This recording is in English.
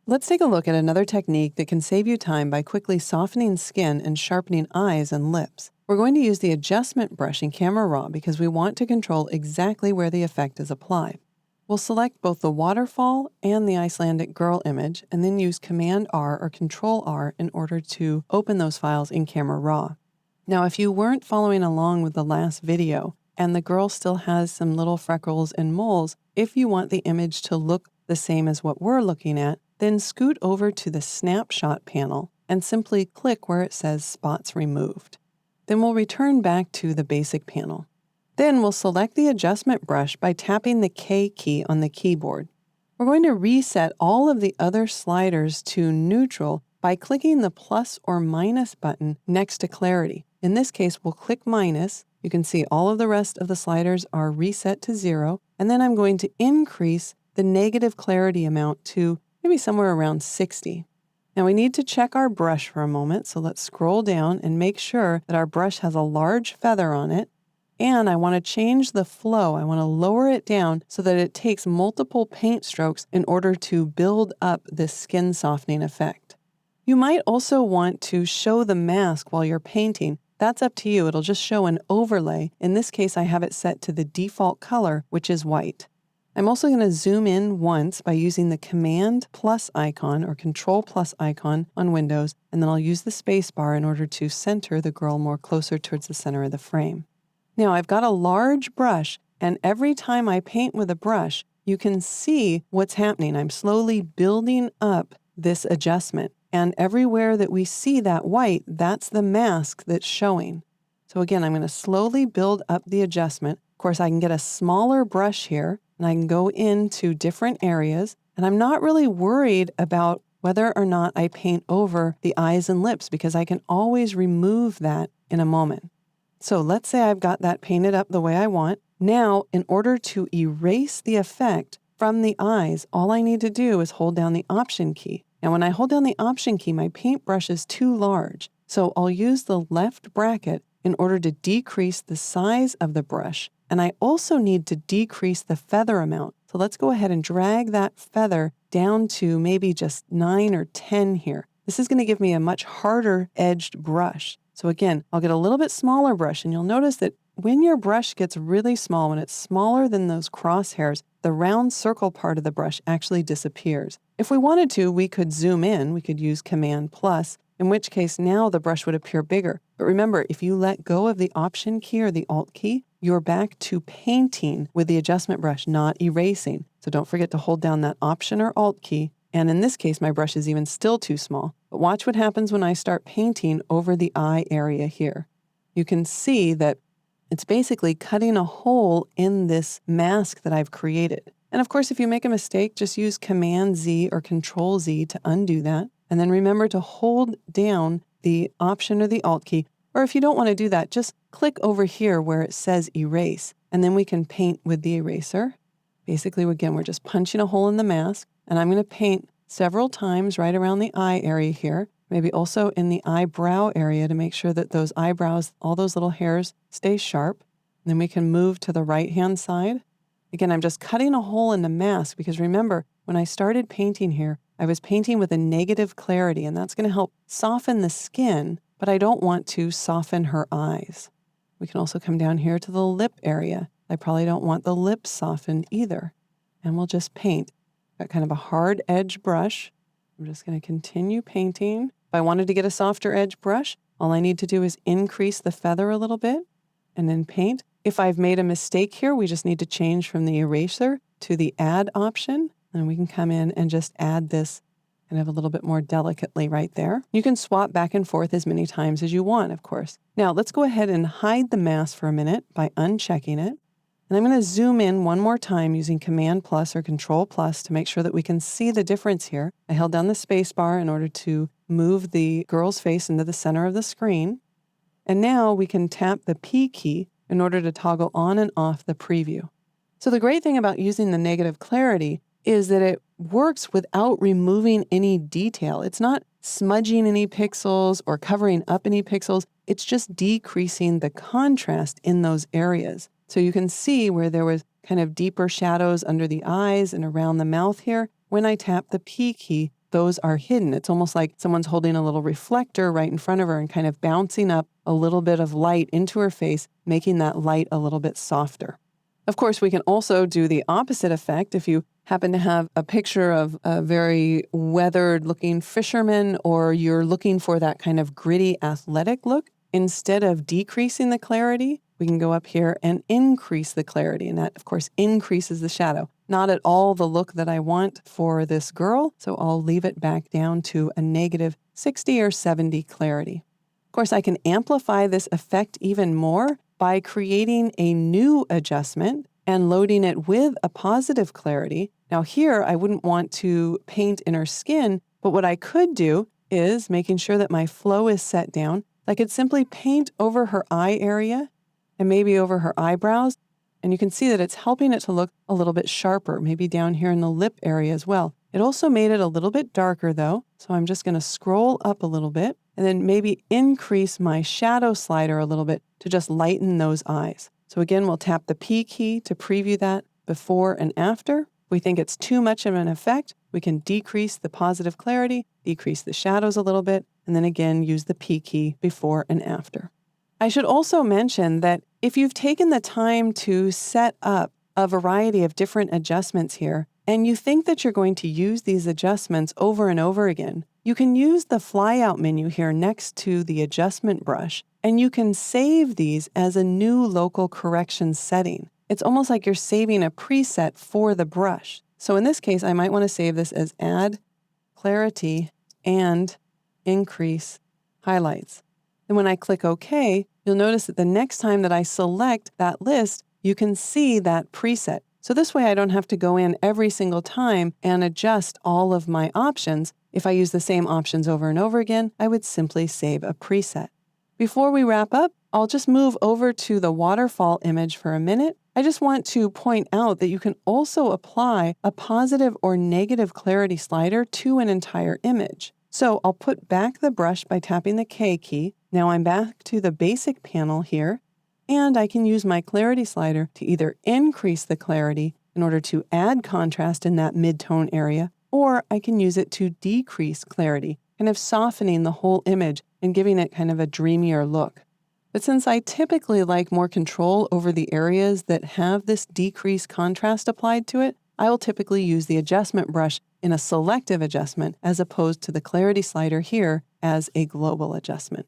Let's take a look at another technique that can save you time by quickly softening skin and sharpening eyes and lips. We're going to use the adjustment brush in Camera Raw because we want to control exactly where the effect is applied. We'll select both the waterfall and the Icelandic girl image and then use Command R or Control R in order to open those files in Camera Raw. Now, if you weren't following along with the last video and the girl still has some little freckles and moles, if you want the image to look the same as what we're looking at, then scoot over to the Snapshot panel and simply click where it says Spots Removed. Then we'll return back to the Basic panel. Then we'll select the adjustment brush by tapping the K key on the keyboard. We're going to reset all of the other sliders to neutral by clicking the plus or minus button next to clarity. In this case, we'll click minus. You can see all of the rest of the sliders are reset to 0, and then I'm going to increase the negative clarity amount to maybe somewhere around 60. Now we need to check our brush for a moment, so let's scroll down and make sure that our brush has a large feather on it. And I want to change the flow. I want to lower it down so that it takes multiple paint strokes in order to build up this skin softening effect. You might also want to show the mask while you're painting. That's up to you. It'll just show an overlay. In this case, I have it set to the default color, which is white. I'm also going to zoom in once by using the Command plus icon or Control plus icon on Windows, and then I'll use the space bar in order to center the girl more closer towards the center of the frame. Now I've got a large brush, and every time I paint with a brush, you can see what's happening. I'm slowly building up this adjustment, and everywhere that we see that white, that's the mask that's showing. So again, I'm going to slowly build up the adjustment. Of course, I can get a smaller brush here, and I can go into different areas, and I'm not really worried about whether or not I paint over the eyes and lips because I can always remove that in a moment. So let's say I've got that painted up the way I want. Now, in order to erase the effect from the eyes, all I need to do is hold down the Option key. Now, when I hold down the Option key, my paintbrush is too large. So I'll use the left bracket in order to decrease the size of the brush. And I also need to decrease the feather amount. So let's go ahead and drag that feather down to maybe just 9 or 10 here. This is going to give me a much harder edged brush. So again, I'll get a little bit smaller brush, and you'll notice that when your brush gets really small, when it's smaller than those crosshairs, the round circle part of the brush actually disappears. If we wanted to, we could zoom in. We could use Command plus, in which case now the brush would appear bigger. But remember, if you let go of the Option key or the Alt key, you're back to painting with the adjustment brush, not erasing. So don't forget to hold down that Option or Alt key. And in this case, my brush is even still too small. But watch what happens when I start painting over the eye area here. You can see that it's basically cutting a hole in this mask that I've created. And of course, if you make a mistake, just use Command Z or Control Z to undo that. And then remember to hold down the Option or the Alt key. Or if you don't want to do that, just click over here where it says Erase. And then we can paint with the eraser. Basically, again, we're just punching a hole in the mask. And I'm going to paint several times right around the eye area here, maybe also in the eyebrow area to make sure that those eyebrows, all those little hairs stay sharp. And then we can move to the right-hand side. Again, I'm just cutting a hole in the mask because remember, when I started painting here, I was painting with a negative clarity, and that's going to help soften the skin, but I don't want to soften her eyes. We can also come down here to the lip area. I probably don't want the lips softened either. And we'll just paint. Got kind of a hard edge brush. I'm just going to continue painting. If I wanted to get a softer edge brush, all I need to do is increase the feather a little bit and then paint. If I've made a mistake here, we just need to change from the eraser to the add option. And we can come in and just add this kind of a little bit more delicately right there. You can swap back and forth as many times as you want, of course. Now let's go ahead and hide the mask for a minute by unchecking it. And I'm going to zoom in one more time using Command plus or Control plus to make sure that we can see the difference here. I held down the space bar in order to move the girl's face into the center of the screen. And now we can tap the P key in order to toggle on and off the preview. So the great thing about using the negative clarity is that it works without removing any detail. It's not smudging any pixels or covering up any pixels. It's just decreasing the contrast in those areas. So you can see where there was kind of deeper shadows under the eyes and around the mouth here. When I tap the P key, those are hidden. It's almost like someone's holding a little reflector right in front of her and kind of bouncing up a little bit of light into her face, making that light a little bit softer. Of course, we can also do the opposite effect if you happen to have a picture of a very weathered-looking fisherman, or you're looking for that kind of gritty, athletic look. Instead of decreasing the clarity, we can go up here and increase the clarity, and that, of course, increases the shadow. Not at all the look that I want for this girl, so I'll leave it back down to a negative 60 or 70 clarity. Of course, I can amplify this effect even more by creating a new adjustment and loading it with a positive clarity. Now here, I wouldn't want to paint in her skin, but what I could do is making sure that my flow is set down. I could simply paint over her eye area and maybe over her eyebrows, and you can see that it's helping it to look a little bit sharper, maybe down here in the lip area as well. It also made it a little bit darker though, so I'm just going to scroll up a little bit and then maybe increase my shadow slider a little bit to just lighten those eyes. So again, we'll tap the P key to preview that before and after. If we think it's too much of an effect, we can decrease the positive clarity, decrease the shadows a little bit, and then again use the P key before and after. I should also mention that if you've taken the time to set up a variety of different adjustments here, and you think that you're going to use these adjustments over and over again, you can use the flyout menu here next to the adjustment brush, and you can save these as a new local correction setting. It's almost like you're saving a preset for the brush. So in this case, I might want to save this as Add Clarity and Increase Highlights. And when I click OK, you'll notice that the next time that I select that list, you can see that preset. So this way I don't have to go in every single time and adjust all of my options. If I use the same options over and over again, I would simply save a preset. Before we wrap up, I'll just move over to the waterfall image for a minute. I just want to point out that you can also apply a positive or negative clarity slider to an entire image. So I'll put back the brush by tapping the K key. Now I'm back to the basic panel here, and I can use my clarity slider to either increase the clarity in order to add contrast in that mid-tone area, or I can use it to decrease clarity, kind of softening the whole image and giving it kind of a dreamier look. But since I typically like more control over the areas that have this decreased contrast applied to it, I will typically use the adjustment brush in a selective adjustment as opposed to the clarity slider here as a global adjustment.